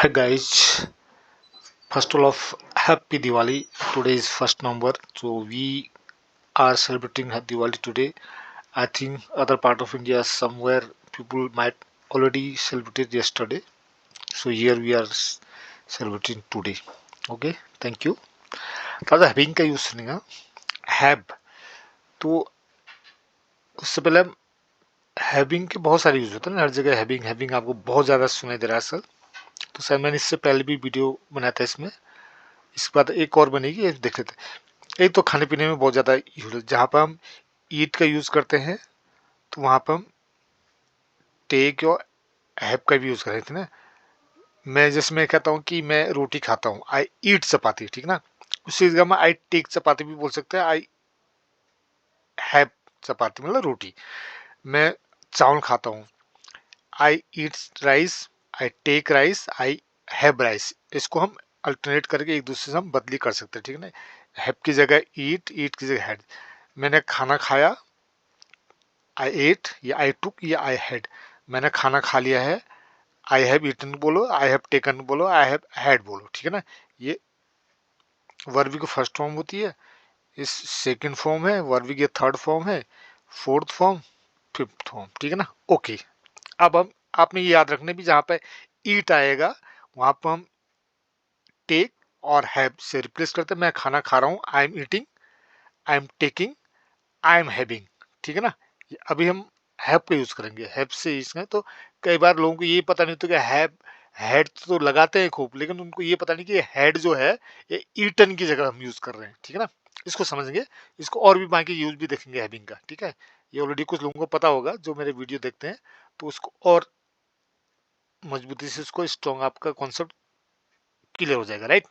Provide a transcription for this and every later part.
Hi guys, first of all of happy Diwali. Today is 1st November, so we are celebrating Diwali today. I think other part of India somewhere people might already celebrated yesterday. So here we are celebrating today. Okay, thank you. दादा having का use सुनेगा have तो उससे पहले हम having के बहुत सारे यूज होते हैं ना, हर जगह हैविंग हैविंग आपको बहुत ज्यादा सुनाई दे रहा है सर। तो सर मैंने इससे पहले भी वीडियो बनाया था इसमें, इसके बाद एक और बनेगी, ये देख लेते हैं। एक तो खाने पीने में बहुत ज़्यादा यूज है, जहाँ पर हम ईट का यूज़ करते हैं तो वहाँ पर हम टेक और हैव का भी यूज़ कर रहे थे ना। मैं जैसे मैं कहता हूँ कि मैं रोटी खाता हूँ, आई ईट चपाती, ठीक ना। उसी जगह में आई टेक चपाती भी बोल सकते हैं, आई हैव चपाती मतलब रोटी। मैं चावल खाता हूँ, I eat rice, I take rice, I have rice. इसको हम अल्टरनेट करके एक दूसरे से हम बदली कर सकते हैं, ठीक है ना। हैव की जगह ईट, ईट की जगह हैड। मैंने खाना खाया, आई एट या आई टुक या आई हैड। मैंने खाना खा लिया है, आई हैव ईटन बोलो, आई हैव टेकन बोलो, आई हैव हैड बोलो, ठीक है ना। ये वर्ब की फर्स्ट फॉर्म होती है, इस सेकंड फॉर्म है, वर्ब की थर्ड फॉर्म है, फोर्थ फॉर्म, फिफ्थ फॉर्म, ठीक है ना। ओके, अब हम आपने ये याद रखना भी जहाँ पे ईट आएगा वहां पर हम टेक और हैव से रिप्लेस करते हैं। मैं खाना खा रहा हूँ, I am eating, I am taking, I am having, ठीक है ना। अभी हम हैव का यूज करेंगे, हैव से इसमें तो कई बार लोगों को ये पता नहीं होता कि हैव हैड तो लगाते हैं खूब, लेकिन उनको ये पता नहीं कि हैड जो है ये ईटन की जगह हम यूज कर रहे हैं, ठीक है ना। इसको समझेंगे, इसको और भी बाकी यूज भी देखेंगे हैविंग का, ठीक है। ये ऑलरेडी कुछ लोगों को पता होगा जो मेरे वीडियो देखते हैं, तो उसको और मजबूती से इसको स्ट्रॉन्ग आपका कॉन्सेप्ट क्लियर हो जाएगा, राइट।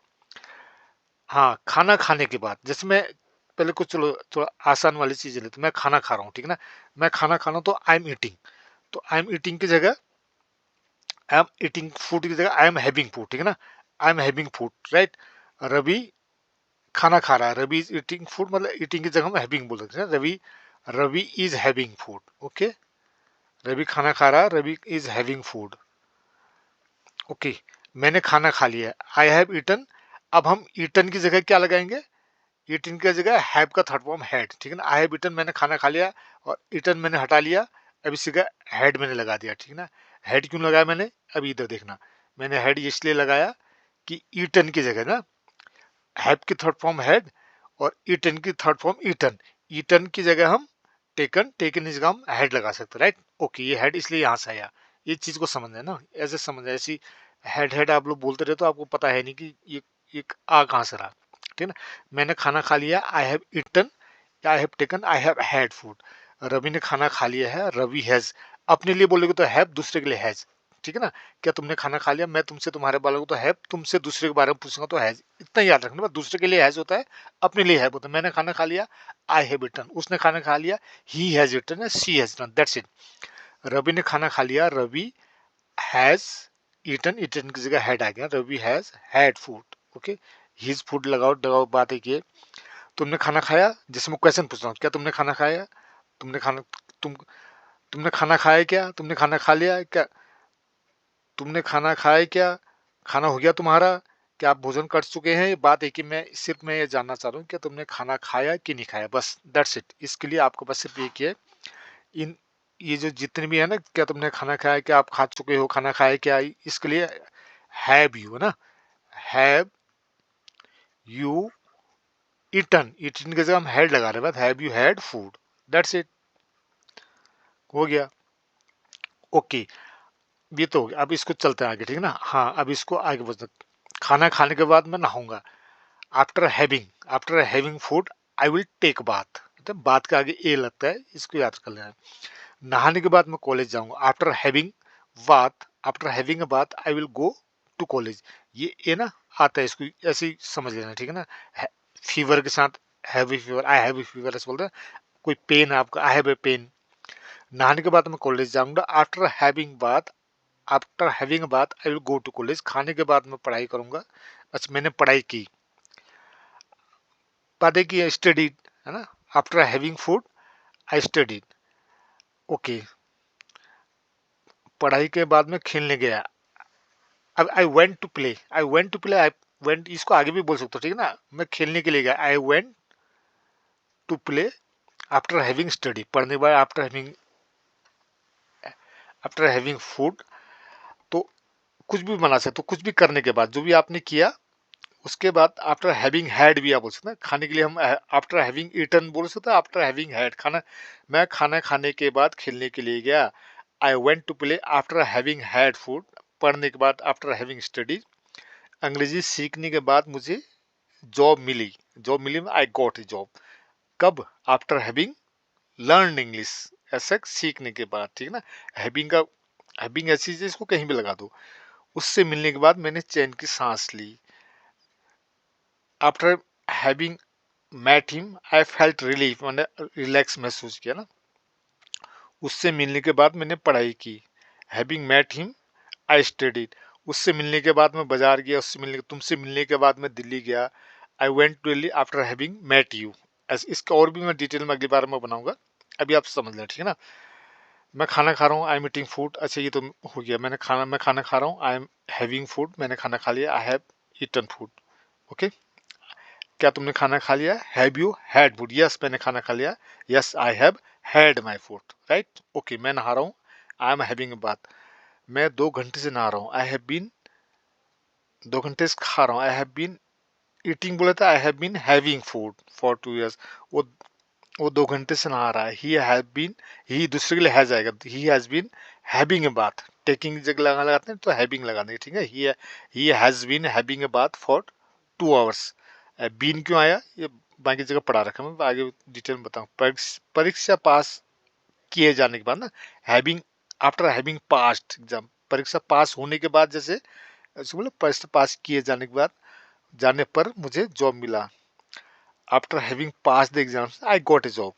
हाँ, खाना खाने के बाद जैसे मैं पहले कुछ चलो थोड़ा आसान वाली चीजें लेते, मैं खाना खा रहा हूँ, ठीक है ना। मैं खाना खा रहा हूँ तो आई एम ईटिंग, तो आई एम ईटिंग की जगह आई एम ईटिंग फूड की जगह आई एम हैविंग फूड, ठीक है ना। I am having food, right. Ravi खाना खा रहा है, रवि इज ईटिंग फूड, मतलब ईटिंग की जगह हम हैविंग बोल सकते हैं। Ravi Ravi is having food, okay. Ravi खाना खा रहा है, Ravi is having food, okay. मैंने खाना खा लिया, आई हैव ईटन। अब हम ईटन की जगह क्या लगाएंगे, ईटन की जगह हैव का थर्ड फॉर्म हैड, ठीक है ना। आई हैव ईटन मैंने खाना खा लिया, और ईटन मैंने हटा लिया, अब इसी का हैड मैंने लगा दिया, ठीक है ना। हैड क्यों लगाया मैंने, अभी इधर देखना। मैंने हैड इसलिए लगाया कि ईटन की जगह ना हैव की थर्ड फॉर्म हैड, और ईटन की थर्ड फॉर्म ईटन। ईटन की जगह हम टेकन, टेकन की जगह हम हैड लगा सकते, राइट। ओके, ये हैड इसलिए यहाँ से आया, ये चीज को समझना है ना, ऐसे समझना है। ऐसी हैड हैड आप लोग बोलते रहे तो आपको पता है नहीं कि ये आ कहाँ से रहा, ठीक है ना। मैंने खाना खा लिया, I have eaten, I have taken, I have had food. Ravi ने खाना खा लिया है, रवि हैज। अपने लिए बोलोगे तो हैव, दूसरे के लिए हैज, ठीक है ना। क्या तुमने खाना खा लिया, मैं तुमसे तुम्हारे बारे में तो हैव, तुमसे दूसरे के बारे में पूछूंगा तो हैज। इतना याद रखना, बस दूसरे के लिए हैज होता है, अपने लिए हैव होता है। मैंने खाना खा लिया, आई हैव ईटन। उसने खाना खा लिया, he has eaten, she has done, that's it. Ravi ने खाना खा लिया, रवि हैज ईटन, ईटन की जगह हैड आ गया, Ravi has had food, okay. His food लगाओ लगाओ, बात एक ये। तुमने खाना खाया, जैसे मैं क्वेश्चन पूछ रहा हूँ, क्या तुमने खाना खाया, तुमने खाना तुम तुमने खाना खाया क्या, तुमने खाना खा लिया क्या, तुमने खाना खाया क्या, खाना हो गया तुम्हारा, क्या आप भोजन कर चुके हैं। ये बात है कि मैं ये जानना चाह रहा हूँ कि तुमने खाना खाया कि नहीं खाया, बस दैट्स इट। इसके लिए आपको बस सिर्फ ये है, इन ये जो जितने भी है ना, क्या तुमने खाना खाया, क्या आप खा चुके हो, खाना खाया क्या, इसके लिए हैव यू है ना, हैव यू ईटन। ईटन की जगह हम हैड लगा रहे हैं, have you had food, that's it, हो गया। ओके, ये तो हो गया। अब इसको चलते हैं आगे, ठीक है ना। हाँ, अब इसको आगे बढ़ते, खाना खाने के बाद मैं नहाऊंगा, after having food I will take bath. मतलब बात के आगे ए लगता है, इसको याद कर लेना। नहाने के बाद मैं कॉलेज जाऊंगा, after having a bath I will go to college. ये ए ना आता है, इसको ऐसे ही समझ लेना, ठीक है ना। फीवर के साथ heavy fever, I have fever ऐसे बोलते हैं। कोई पेन है आपका, आई हैव ए पेन। नहाने के बाद मैं कॉलेज जाऊंगा, after having bath I will go to college. खाने के बाद मैं पढ़ाई करूंगा, अच्छा मैंने पढ़ाई की, पढ़ाई की स्टडीड, है ना। After having food I studied, okay. पढ़ाई के बाद में खेलने गया, अब I went to play, I went इसको आगे भी बोल सकते हो, ठीक है ना, मैं खेलने के लिए गया, I went to play after having study, पढ़ने के बाद, आफ्टर हैविंग फूड, तो कुछ भी बना सकते हो, कुछ भी करने के बाद, जो भी आपने किया उसके बाद, आफ्टर हैविंग हैड भी आप बोल सकते हैं, खाने के लिए हम आफ्टर हैविंग ईटन बोल सकते हैं, आफ्टर हैविंग हैड खाना, मैं खाना खाने के बाद खेलने के लिए गया, I went to play after having had food, पढ़ने के बाद, आफ्टर हैविंग स्टडी, अंग्रेजी सीखने के बाद मुझे जॉब मिली, आई गॉट ए जॉब, कब, आफ्टर हैविंग लर्न इंग्लिश, ऐसा सीखने के बाद, ठीक है ना, हैविंग का, हैविंग ऐसी चीज है, इसको कहीं भी लगा दो, उससे मिलने के बाद मैंने चैन की सांस ली, after having met him I felt relief, मैंने रिलैक्स महसूस किया ना, उससे मिलने के बाद मैंने पढ़ाई की, having met him I studied, उससे मिलने के बाद मैं बाजार गया, उससे मिलने, तुमसे मिलने के बाद मैं दिल्ली गया, I went to Delhi after having met you, ऐसे इसका और भी मैं डिटेल में अगली बार में बनाऊंगा, अभी आप समझ लें, ठीक है ना। मैं खाना खा रहा हूँ, आई एम ईटिंग फूड, अच्छा ये तो हो गया, मैं खाना खा रहा हूँ, आई एम हैविंग फूड, मैंने खाना खा लिया, I have eaten food, okay. क्या तुमने खाना खा लिया, have you had food, yes मैंने खाना खा लिया, yes I have had my food, right, okay. मैं नहा रहा हूँ, I am having a bath, मैं 2 घंटे से नहा रहा हूँ, आई हैव बीन, 2 घंटे से खा रहा हूँ, आई हैव बीन ईटिंग बोला था, I have been having food for 2 years, वो वो 2 घंटे से नहा रहा है, ही हैव बीन, ही दूसरे के लिए हैज आएगा, he has been having a bath, taking जगह लगाते हैं तो हैविंग लगा देंगे, ठीक है, he has been having a bath for 2 hours, been क्यों आया ये बाकी जगह पढ़ा रखा है, मैं आगे डिटेल में बताऊँ, परीक्षा पास किए जाने के बाद ना, having, after having passed exam, परीक्षा पास होने के बाद, जैसे ऐसे बोले परीक्षा पास किए जाने के बाद, जाने पर मुझे जॉब मिला, after having pass the exam I got a job,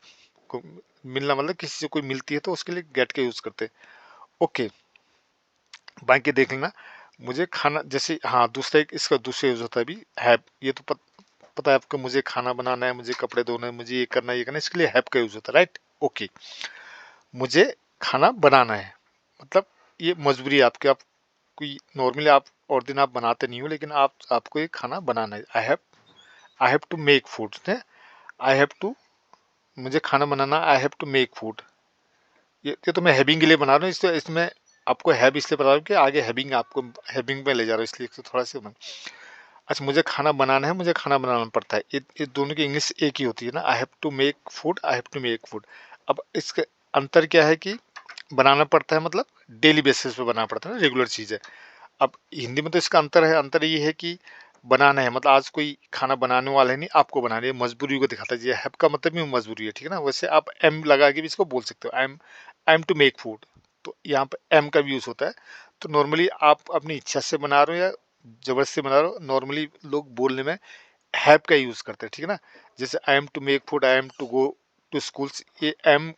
मिलना मतलब किसी से कोई मिलती है तो उसके लिए गेट का यूज करते हैं, ओके। बाकी देख लेना, मुझे खाना, जैसे हाँ दूसरा एक इसका दूसरा यूज होता है अभी, हैव, ये तो पता है आपको, मुझे खाना बनाना है, मुझे कपड़े धोना है, मुझे ये करना है, ये करना है, इसके लिए हैव का यूज होता है, राइट, ओके। मुझे खाना बनाना है, मतलब ये मजबूरी है आपकी, आप कोई नॉर्मली आप और दिन आप बनाते नहीं हो, लेकिन आपको ये खाना बनाना है, I have to make food, I have to, मुझे खाना बनाना, I have to make food, ये तो मैं हैविंग के लिए बना रहा हूँ, इसमें आपको हैव इसलिए बता रहा हूँ कि आगे हैविंग आपको हैविंग में ले जा रहा हूँ, इसलिए तो थोड़ा सा अच्छा, मुझे खाना बनाना है, मुझे खाना बनाना पड़ता है, ये दोनों की इंग्लिश एक ही होती है ना, I have to make food, I have to make food, अब इसके अंतर क्या है कि बनाना पड़ता है मतलब डेली बेसिस पे बनाना पड़ता है ना, रेगुलर चीज़ है। अब हिंदी में तो इसका अंतर है, अंतर ये है कि बनाना है मतलब आज कोई खाना बनाने वाला है नहीं, आपको बनाना है, मजबूरी को दिखाता है, ये हैव का मतलब भी मजबूरी है, ठीक है ना, वैसे आप एम लगा के भी इसको बोल सकते हो, I am to make food, तो यहाँ पे एम का भी यूज होता है, तो नॉर्मली आप अपनी इच्छा से बना रहे हो या जबरदस्ती बना रहे हो, नॉर्मली लोग बोलने में हैव का यूज करते हैं, ठीक है ना, जैसे I am to make food, I am to go to school, ये एम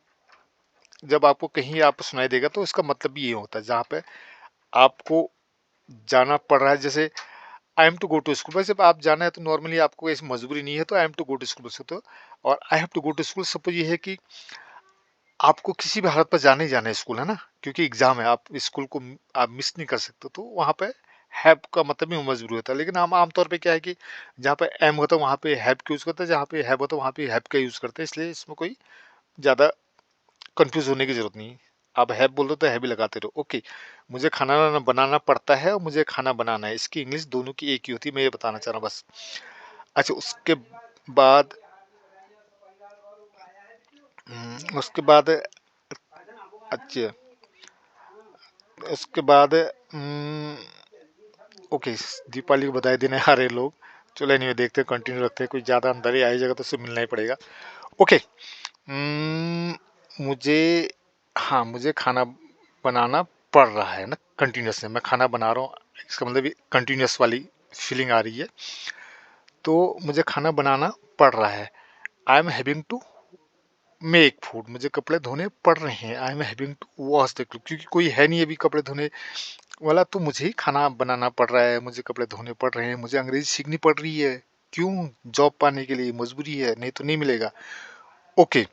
जब आपको कहीं आप सुनाई देगा तो इसका मतलब भी ये होता है, जहाँ पे आपको जाना पड़ रहा है, जैसे I am to go to school, वैसे आप जाना है तो नॉर्मली आपको ऐसी मजबूरी नहीं है तो I am to go to school बोल सकते हो, और I have to go to school, suppose ये है कि आपको किसी भी हालत पर जाना ही जाना है स्कूल, है ना, क्योंकि एग्जाम है, आप स्कूल को आप मिस नहीं कर सकते, तो वहाँ पे हैव का मतलब भी मजबूरी होता है, लेकिन हम आमतौर पे क्या है कि जहाँ पे एम होता है वहाँ पे हैव का यूज़ करते हैं, जहाँ पे हैव होता है वहाँ पे हैव का यूज़ करते हैं, इसलिए इसमें कोई ज़्यादा कंफ्यूज होने की जरूरत नहीं है, आप हैव बोल दो तो हैव भी लगाते रहो, ओके। मुझे खाना बनाना पड़ता है और मुझे खाना बनाना है, इसकी इंग्लिश दोनों की एक ही होती है, मैं ये बताना चाह रहा हूँ बस। अच्छा बाद उसके बाद अच्छा उसके बाद ओके, दीपावली को बधाई देने आ रहे लोग, चलो नहीं देखते कंटिन्यू रखते हैं, कोई ज़्यादा अंदर ही आई जगह तो उससे मिलना ही पड़ेगा, ओके। मुझे, हाँ मुझे खाना बनाना पड़ रहा है ना, कंटिन्यूस है, मैं खाना बना रहा हूँ, इसका मतलब कंटिन्यूस वाली फीलिंग आ रही है, तो मुझे खाना बनाना पड़ रहा है, I am having to make food, मुझे कपड़े धोने पड़ रहे हैं, I am having to wash the cloth, क्योंकि कोई है नहीं अभी कपड़े धोने वाला, तो मुझे ही खाना बनाना पड़ रहा है, मुझे कपड़े धोने पड़ रहे हैं, मुझे अंग्रेजी सीखनी पड़ रही है, क्यों, जॉब पाने के लिए, मजबूरी है, नहीं तो नहीं मिलेगा, ओके।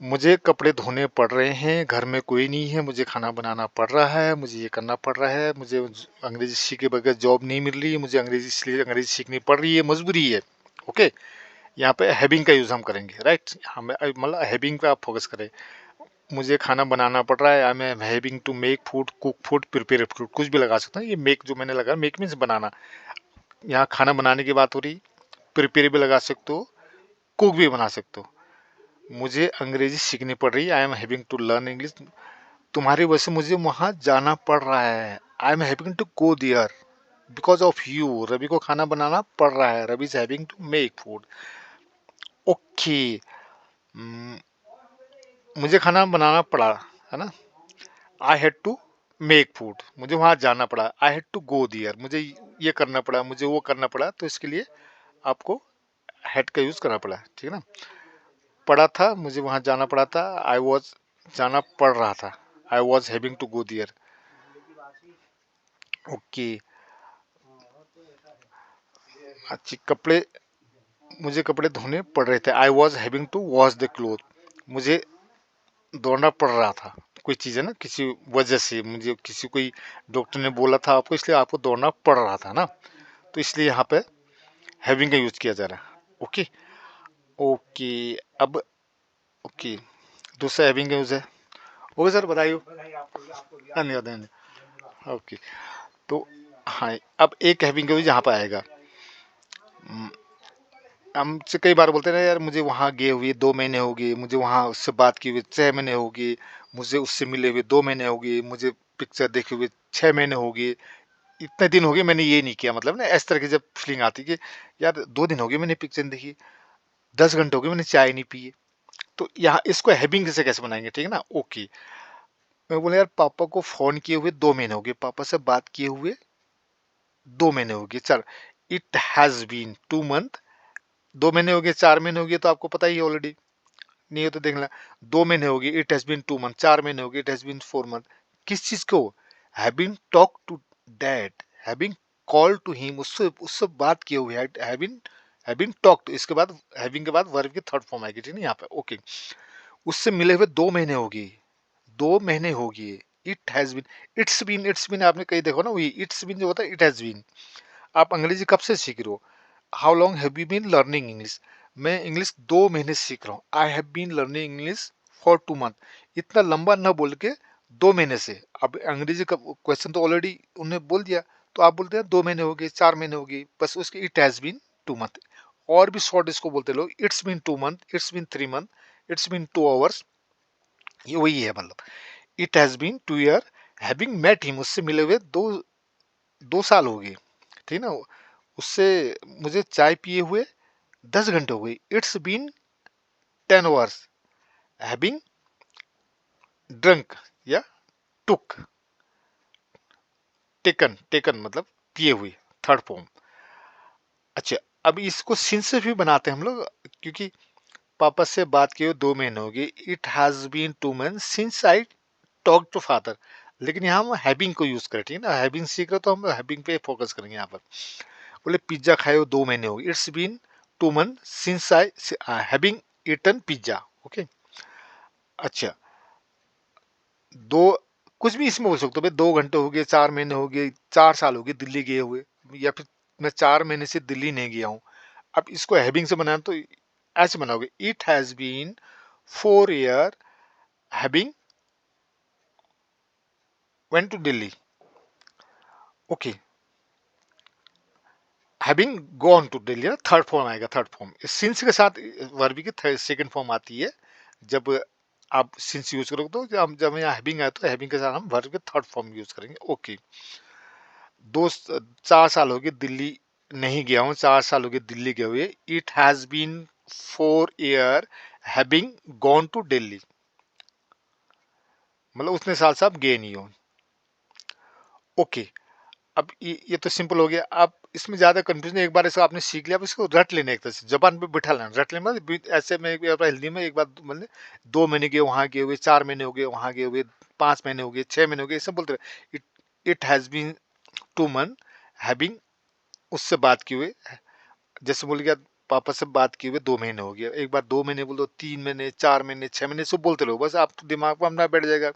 मुझे कपड़े धोने पड़ रहे हैं, घर में कोई नहीं है, मुझे खाना बनाना पड़ रहा है, मुझे ये करना पड़ रहा है, मुझे अंग्रेजी सीखे बगैर जॉब नहीं मिल रही है, मुझे अंग्रेजी इसलिए अंग्रेजी सीखनी पड़ रही है, मजबूरी है। ओके, यहाँ पे हैविंग का यूज हम करेंगे, राइट। हमें मतलब हैविंग पे आप फोकस करें। मुझे खाना बनाना पड़ रहा है, I am having to make food, cook food, prepare food, कुछ भी लगा सकते हैं। ये मेक जो मैंने लगा, मेक मीन्स बनाना, यहाँ खाना बनाने की बात हो रही। प्रिपेयर भी लगा सकते हो, कुक भी बना सकते हो। मुझे अंग्रेजी सीखनी पड़ रही है, I am having to learn English. तुम्हारी वजह से मुझे वहां जाना पड़ रहा है, I am having to go there because of you. Ravi को खाना बनाना पड़ रहा है, Ravi is having to make food. Okay, मुझे खाना बनाना पड़ा, है ना। I had to make food, मुझे वहां जाना पड़ा। आई हैड टू गो दियर, मुझे ये करना पड़ा, मुझे वो करना पड़ा। तो इसके लिए आपको हैड का यूज करना पड़ा, ठीक है ना। पड़ा था, मुझे वहां जाना पड़ा था। आई वॉज, जाना पड़ रहा था। I was having to go there. Okay, अच्छी कपड़े, मुझे कपड़े धोने पड़ रहे थे। I was having to wash the cloth, मुझे दौड़ना पड़ रहा था। कोई चीज़ है ना, किसी वजह से मुझे, किसी कोई डॉक्टर ने बोला था आपको, इसलिए आपको दौड़ना पड़ रहा था ना। तो इसलिए यहाँ पे हैविंग का यूज किया जा रहा है। ओके, ओके, अब ओके, दूसरा हैविंग का यूज है। ओके सर, बताइए। धन्यवाद, धन्यवाद। ओके, तो हाँ, अब एक हैविंग का यूज यहाँ पे आएगा। हमसे कई बार बोलते हैं ना, यार मुझे वहाँ गए हुए 2 महीने हो गए, मुझे वहाँ उससे बात किए हुए 6 महीने हो गए, मुझे उससे मिले हुए 2 महीने हो गए, मुझे पिक्चर देखे हुए 6 महीने हो गए, इतने दिन हो गए मैंने ये नहीं किया। मतलब ना इस तरह की जब फीलिंग आती कि यार 2 दिन हो गए मैंने पिक्चर नहीं देखी, 10 घंटे हो गए मैंने चाय नहीं पी है। तो यहाँ इसको हैविंग से कैसे बनाएंगे, ठीक है ना। ओके, मैं बोला यार पापा को फोन किए हुए 2 महीने हो गए, पापा से बात किए हुए 2 महीने हो गए। चल, इट हैज बीन 2 मंथ। 2 महीने हो गए, 4 महीने हो गए, तो आपको पता ही है ऑलरेडी, नहीं हो तो देख लेना। 2 महीने हो गए, इट हैज बीन 2 मंथ। 4 महीने हो गए, इट हैज बीन 4 मंथ। किस चीज को, having talk to dad, having call to him, उससे उससे बात किए हुए, हैविंग टॉक टू, इसके बाद हैविंग के बाद वर्ब की थर्ड फॉर्म आएगी, ठीक है यहाँ पे। ओके, उससे मिले हुए 2 महीने हो गए, 2 महीने हो गए। It has been, it's been आपने कहीं देखो ना, वही इट्स बीन जो होता है, इट हैज बीन। आप अंग्रेजी कब से सीख रहे हो, how long have you been learning English. मैं इंग्लिश 2 महीने सीख रहा हूँ, I have been learning English for 2 month. इतना लंबा ना बोल के 2 महीने से। अब अंग्रेजी का क्वेश्चन तो ऑलरेडी उन्होंने बोल दिया, तो आप बोलते हैं 2 महीने हो गए, 4 महीने हो गए, बस उसके इट हैज बीन 2 मंथ। और भी शॉर्ट इसको बोलते लोग, it's been 2 month, it's been 3 month, it's been 2 hours. ये वही है, मतलब it has been 2 year having met him, उससे मिले हुए 2 साल हो गए, ठीक ना। उससे मुझे चाय पिए हुए 10 घंटे हो गई। It's been 10 hours having drunk या टुक, टेकन, टेकन मतलब पिए हुए, थर्ड फॉर्म। अच्छा, अब इसको सिंस से भी बनाते हैं हम लोग, क्योंकि पापा से बात किए 2 महीने हो गए, it has been 2 month since I talk to father. लेकिन यहाँ हम हैविंग को यूज करें, ठीक है ना, हैविंग सीख रहे तो हम हैविंग पे फोकस करेंगे यहाँ पर। बोले पिज्जा खाए हुए 2 महीने हो गए, it's been 2 month since I having eaten pizza. Okay, अच्छा, दो, कुछ भी इसमें बोल सकते हो भाई, 2 घंटे हो गए, 4 महीने हो गए, 4 साल हो गए दिल्ली गए हुए, या फिर मैं 4 महीने से दिल्ली नहीं गया हूँ। अब इसको हैविंग से बनाना तो ऐसे बनाओगे, it has been 4 year having went to Delhi. Okay, having gone to Delhi ना, थर्ड फॉर्म आएगा, थर्ड फॉर्म सिंस के साथ वर्ब की सेकंड फॉर्म आती है। जब आप सिंस यूज करोगे तो जब यहाँ हैविंग आए तो हैविंग के साथ हम वर्ब के थर्ड फॉर्म यूज करेंगे। ओके, 4 साल हो गए दिल्ली नहीं गया हूँ, 4 साल हो गए दिल्ली गए हुए। It has been 4 year having gone to Delhi, मतलब उतने साल से आप गए नहीं हो। ओके, अब ये तो सिंपल हो गया। अब इसमें ज्यादा कंफ्यूजन, एक बार इसको आपने सीख लिया, अब इसको रट लेना, एक तरह से जबान पे बिठा लेना। रट लेना मतलब ऐसे में हिंदी में एक बार मतलब 2 महीने गए वहां गए हुए, 4 महीने हो गए वहां गए हुए, 5 महीने हो गए, 6 महीने हो गए, सब बोलते रहे। It has been 2 month having, उससे बात किए हुए, जैसे बोल गया पापा से बात किए हुए 2 महीने हो गए। एक बार 2 महीने बोल दो, 3 महीने, 4 महीने, 6 महीने, सब बोलते रहो, बस आप दिमाग में अपना बैठ जाएगा।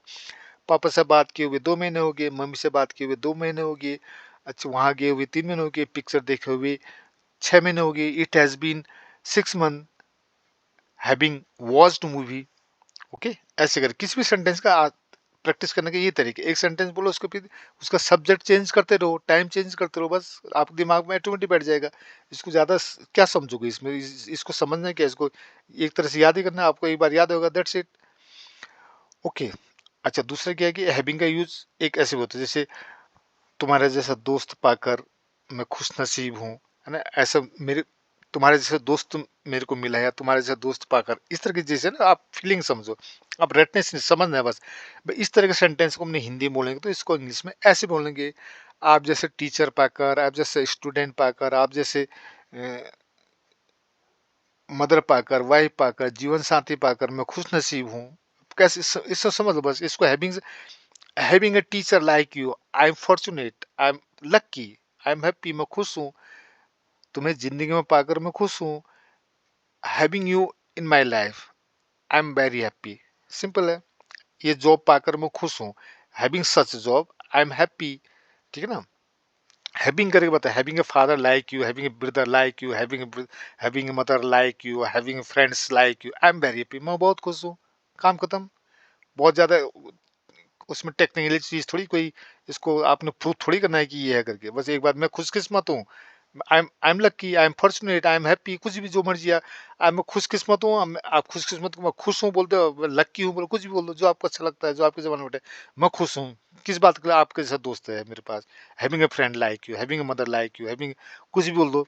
पापा से बात किए हुए 2 महीने हो गए, मम्मी से बात किए हुए 2 महीने हो गए, अच्छा वहां गए हुए 3 महीने हो गए, पिक्चर देखे हुए 6 महीने हो गए, it has been 6 month having watched movie. Okay, ऐसे कर किसी भी सेंटेंस का प्रैक्टिस करने के ये तरीके, एक सेंटेंस बोलो, उसको फिर उसका सब्जेक्ट चेंज करते रहो, टाइम चेंज करते रहो, बस आपके दिमाग में ऑटोमेटिक बैठ जाएगा। इसको ज्यादा क्या समझोगे इसमें, इसको समझना है क्या, इसको एक तरह से याद ही करना है, आपको एक बार याद होगा, दैट्स इट। ओके, अच्छा दूसरा क्या है कि हैविंग का यूज एक ऐसे होता है जैसे तुम्हारे जैसा दोस्त पाकर मैं खुश नसीब हूँ, है ना, ऐसा मेरे तुम्हारे जैसा दोस्त मेरे को मिला है, या तुम्हारे जैसा दोस्त पाकर, इस तरह की जैसे ना आप फीलिंग समझो, आप रटनेस नहीं समझना है बस। भाई इस तरह के सेंटेंस को हमने हिंदी में बोलेंगे तो इसको इंग्लिश में ऐसे बोलेंगे, आप जैसे टीचर पाकर, आप जैसे स्टूडेंट पाकर, आप जैसे मदर पाकर, वाइफ पाकर, जीवन साथी पाकर मैं खुश नसीब हूँ। कैसे इसको समझ लो बस, इसको having a teacher like you, I am fortunate, I am lucky, I am happy, मैं खुश हूँ, तुम्हें जिंदगी में पाकर मैं खुश हूँ। Having you in my life, I am very happy, simple है। ये जॉब पाकर मैं खुश हूँ, having such job, I am happy, ठीक है ना। हैविंग करके बता, having a father like you, having A brother like you, having a mother like you, having friends like you, I am very happy, मैं बहुत खुश हूँ, काम खत्म। बहुत ज्यादा उसमें टेक्निकली चीज थोड़ी कोई, इसको आपने प्रूव थोड़ी करना है कि ये है करके, बस एक बात, मैं खुशकिस्मत हूँ, I M lucky, I am fortunate, I am happy, कुछ भी जो मर्जी आई मैं खुशकिस्मत हूँ, आप खुशकिस्मत, मैं खुश हूँ बोलते हो, लक्की हूँ बोलो, कुछ भी बोल दो जो आपको अच्छा लगता है, जो आपके जबान में बैठे। मैं खुश हूँ किस बात के लिए, आपके जैसा दोस्त है मेरे पास, having a friend like you, having a mother like you, having, कुछ भी बोल दो,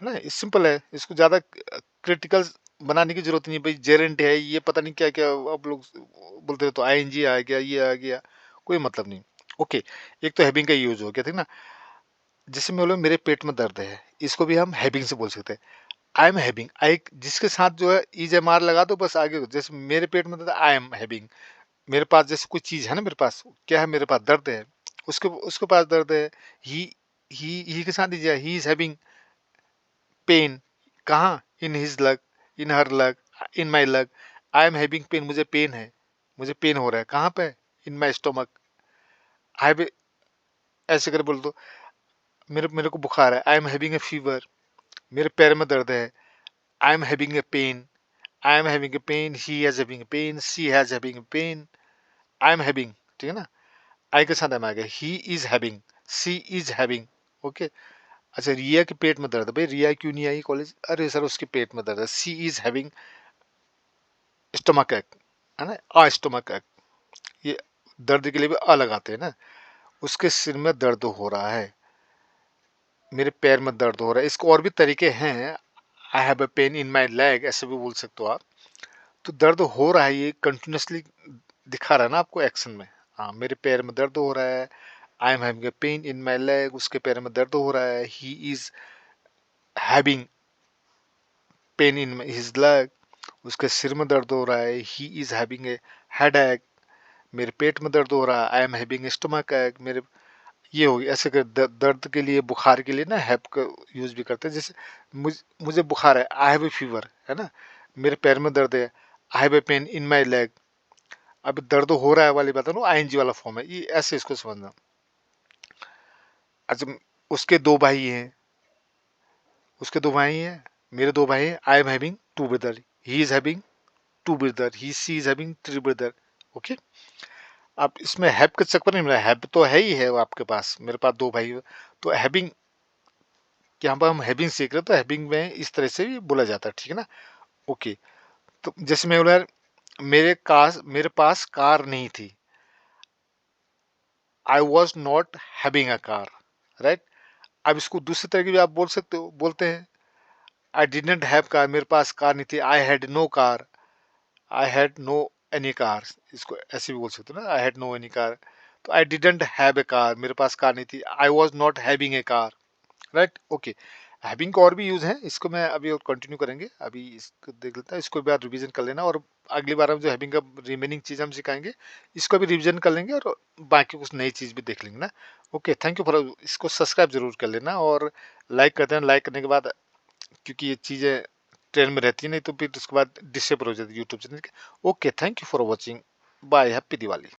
है ना, सिंपल है, इसको ज्यादा क्रिटिकल बनाने की जरूरत नहीं। भाई जेरेंट है, ये पता नहीं क्या क्या अब लोग बोलते हैं, तो आईएनजी आ गया, ये आ गया, कोई मतलब नहीं। ओके, एक तो हैविंग का यूज हो गया, ठीक ना। जैसे मैं बोलो मेरे पेट में दर्द है, इसको भी हम हैविंग से बोल सकते हैं। आई एम हैविंग, आई जिसके साथ जो है इज एम आर लगा दो बस, आगे जैसे मेरे पेट में दर्द है, आई एम हैविंग, मेरे पास जैसे कोई चीज है ना, मेरे पास क्या है, मेरे पास दर्द है, उसके उसके पास दर्द है, ही ही के साथ ही इज हैविंग पेन, कहाँ, इन हिज लग, इन हर लग, इन माई लग, आई एम हैविंग पेन, मुझे पेन है, मुझे पेन हो रहा है, कहाँ पे, इन माई स्टोमक, आई, ऐसे कर बोल दो, मेरे मेरे को बुखार है, I am having a fever, मेरे पैर में दर्द है, I am having a pain, I am having a pain, he has having a pain, she has having a pain, I am having, ठीक है ना, आई के साथ एम आ गया, he is having, she is having. Okay, अच्छा रिया के पेट में दर्द है, भाई रिया क्यों नहीं आई कॉलेज, अरे सर उसके पेट में दर्द है, सी इज हैविंग स्टमक एक, है ना, आ स्टमक एक, ये दर्द के लिए भी आ लगाते हैं ना, उसके सिर में दर्द हो रहा है, मेरे पैर में दर्द हो रहा है, इसको और भी तरीके हैं, I have a pain in my leg, ऐसे भी बोल सकते हो आप। तो दर्द हो रहा है, ये कंटिन्यूसली दिखा रहा है ना आपको एक्शन में। हाँ, मेरे पैर में दर्द हो रहा है, I am having a pain in my leg, उसके पैर में दर्द हो रहा है, ही is having pain in his leg, उसके सिर में दर्द हो रहा है, ही इज हैविंग ए हेड, मेरे पेट में दर्द हो रहा है, आई एम हैविंग स्टमक एक, मेरे, ये हो गया। ऐसे कर दर्द के लिए, बुखार के लिए ना हैव का यूज भी करते हैं, जैसे मुझे बुखार है, आई हैव ए फीवर, है ना, मेरे पैर में दर्द है, I have a pain in my leg, अब दर्द हो रहा है वाली बात है ना, आईएनजी वाला फॉर्म है, ये ऐसे इसको समझना। अच्छा, उसके दो भाई हैं, उसके दो भाई हैं, मेरे दो भाई हैं, I am having two brother, he is having two brother, he she is having three brother. Okay, आप इसमें हैव के चक्कर नहीं मिला, हैव तो है ही है वो आपके पास, मेरे पास दो भाई, तो हैविंग, यहाँ पर हम हैविंग सीख रहे हैं, तो हैविंग में इस तरह से भी बोला जाता है, ठीक है ना। ओके, तो जैसे मैं बोला मेरे पास कार नहीं थी, I was not having a car, right. अब इसको दूसरे तरह की भी आप बोल सकते हो, बोलते हैं आई डिडंट हैव कार, मेरे पास कार नहीं थी, I had no car, I had no any car, इसको ऐसे भी बोल सकते हो ना, I had no any car. तो I didn't have a car, मेरे पास कार नहीं थी, I was not having a car, right. Okay, having का और भी यूज है, इसको मैं अभी और कंटिन्यू करेंगे, अभी इसको देख लेता है, इसको भी आप रिवीजन कर लेना, और अगली बार हम जो हैविंग का रिमेनिंग चीज हम सिखाएंगे, इसको भी रिवीजन कर लेंगे, और बाकी कुछ नई चीज भी देख लेंगे ना। ओके, थैंक यू फॉर, इसको सब्सक्राइब जरूर कर लेना, और लाइक करते हैं, लाइक करने के बाद क्योंकि ये चीज़ें ट्रेंड में रहती है, नहीं तो फिर उसके बाद डिसेबल हो जाती है YouTube channel. Okay, thank you for watching. Bye, happy Diwali.